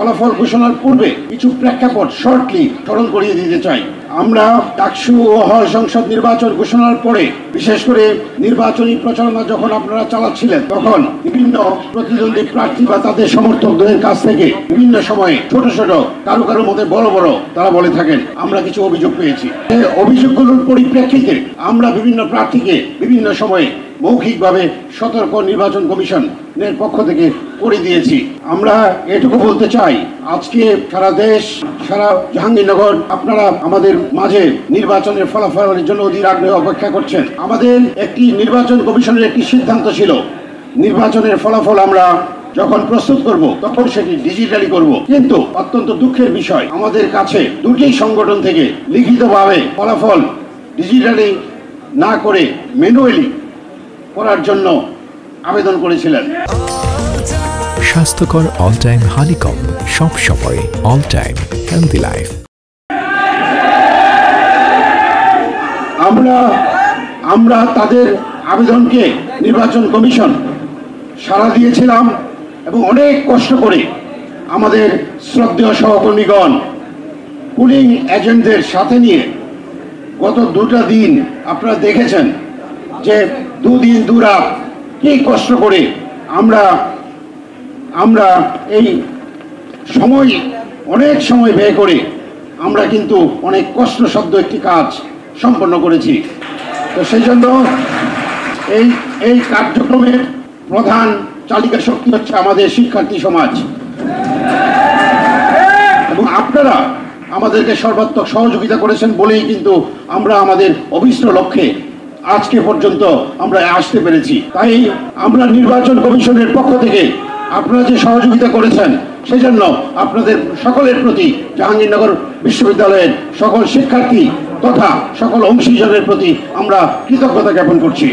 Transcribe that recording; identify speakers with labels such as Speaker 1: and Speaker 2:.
Speaker 1: ফলাফল ঘোষণার পূর্বে কিছু প্রেক্ষাপট শর্টলি স্মরণ করিয়ে দিতে চাই। আমরা ডাকসু ও হল সংসদ নির্বাচন ঘোষণার পরে, বিশেষ করে নির্বাচনী প্রচারণা যখন আপনারা চালাচ্ছিলেন, তখন বিভিন্ন প্রতিদ্বন্দ্বী প্রার্থী বা তাদের সমর্থকদের কাছ থেকে বিভিন্ন সময়ে ছোট ছোট, কারো কারো মধ্যে বড় বড়, তারা বলে থাকেন আমরা কিছু অভিযোগ পেয়েছি। এই অভিযোগগুলোর পরিপ্রেক্ষিতে আমরা বিভিন্ন প্রার্থীকে বিভিন্ন সময়ে মৌখিকভাবে সতর্ক নির্বাচন কমিশনের পক্ষ থেকে করে দিয়েছি। আমরা এটুকু বলতে চাই, আজকে সারা দেশ, সারা জাহাঙ্গীরনগর আপনারা আমাদের মাঝে নির্বাচনের ফলাফলের জন্য অধীর আগ্রহে অপেক্ষা করছেন। আমাদের একটি নির্বাচন কমিশনের একটি সিদ্ধান্ত ছিল, নির্বাচনের ফলাফল আমরা যখন প্রস্তুত করব তখন সেটি ডিজিটালি করব। কিন্তু অত্যন্ত দুঃখের বিষয়, আমাদের কাছে দুটি সংগঠন থেকে লিখিতভাবে ফলাফল ডিজিটালি না করে ম্যানুয়ালি করার জন্য আবেদন করেছিলেন।
Speaker 2: স্বাস্থ্যকর অল টাইম হানিকম, সব সময় অল টাইম হেলদি লাইফ।
Speaker 1: আমরা তাদের আবেদনকে নির্বাচন কমিশন সাড়া দিয়েছিলাম এবং অনেক কষ্ট করে আমাদের শ্রদ্ধেয় সহকর্মীগণ পুলিং এজেন্টদের সাথে নিয়ে গত 2টা দিন আপনারা দেখেছেন যে 2 দিন 2 রাত কি কষ্ট করে আমরা এই অনেক সময় ব্যয় করে আমরা কিন্তু অনেক কষ্টসাধ্য একটি কাজ সম্পন্ন করেছি। তো সেই জন্য এই কার্যক্রমের প্রধান চালিকা শক্তি হচ্ছে আমাদের শিক্ষার্থী সমাজ, এবং আপনারা আমাদেরকে সর্বাত্মক সহযোগিতা করেছেন বলেই কিন্তু আমরা আমাদের অভিষ্ট লক্ষ্যে আজকে পর্যন্ত আমরা আসতে পেরেছি। তাই আমরা নির্বাচন কমিশনের পক্ষ থেকে আপনারা যে সহযোগিতা করেছেন সেজন্য আপনাদের সকলের প্রতি জাহাঙ্গীরনগর বিশ্ববিদ্যালয়ের সকল শিক্ষার্থী তথা সকল অংশীজনের প্রতি আমরা কৃতজ্ঞতা জ্ঞাপন করছি।